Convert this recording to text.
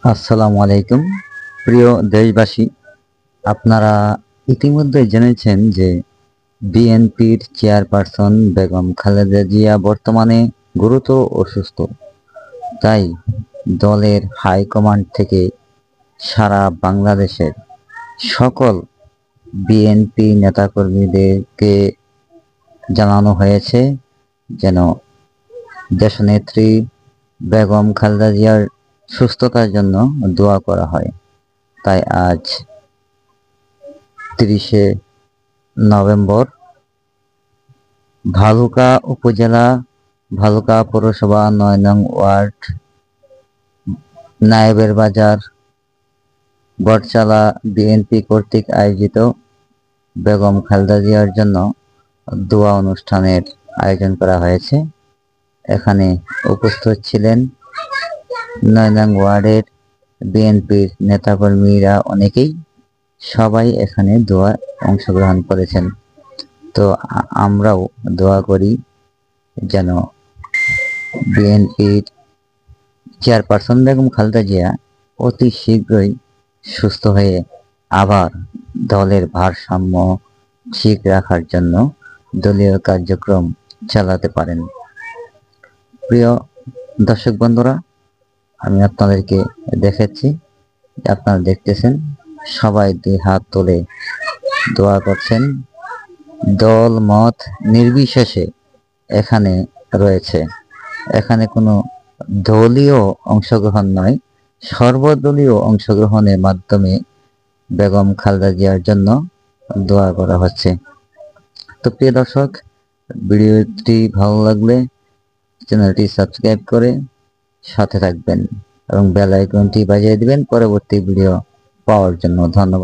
আসসালামু আলাইকুম। প্রিয় দেশবাসী, আপনারা ইতিমধ্যে জেনেছেন যে বিএনপির চেয়ারপারসন বেগম খালেদা জিয়া বর্তমানে গুরুতর অসুস্থ। তাই দলের হাইকমান্ড থেকে সারা বাংলাদেশের সকল বিএনপি নেতাকর্মীদেরকে জানানো হয়েছে যেন দেশনেত্রী বেগম খালেদা জিয়ার সুস্থতার জন্য দোয়া করা হয়। তাই আজ 30শে নভেম্বর ভালুকা উপজেলা, ভালুকা পৌরসভা ৯ নং ওয়ার্ড, নায়েবের বাজার, বটচালা বিএনপি কর্তৃক আয়োজিত বেগম খালেদা জিয়ার জন্য দোয়া অনুষ্ঠানের আয়োজন করা হয়েছে। এখানে উপস্থিত ছিলেন ৯ নং ওয়ার্ডের বিএনপির নেতাকর্মীরা অনেকেই, সবাই এখানে দোয়া অংশগ্রহণ করেছেন। তো আমরাও দোয়া করি যেন বিএনপির চেয়ারপারসন বেগম খালেদা জিয়া অতি শীঘ্রই সুস্থ হয়ে আবার দলের ভারসাম্য ঠিক রাখার জন্য দলীয় কার্যক্রম চালাতে পারেন। প্রিয় দর্শক বন্ধুরা, আমি আপনাদেরকে দেখাচ্ছি, আপনারা দেখতেছেন সবাই দুই হাত তুলে দোয়া করছেন। দল মত নির্বিশেষে এখানে রয়েছে। এখানে কোনো দলীয় অংশগ্রহণ নয়, সর্বদলীয় অংশগ্রহণের মাধ্যমে বেগম খালেদা জিয়ার জন্য দোয়া করা হচ্ছে। তো প্রিয় দর্শক, ভিডিওটি ভালো লাগলে চ্যানেলটি সাবস্ক্রাইব করে সাথে থাকবেন এবং বেল আইকনটি বাজিয়ে দিবেন পরবর্তী ভিডিও পাওয়ার জন্য। ধন্যবাদ।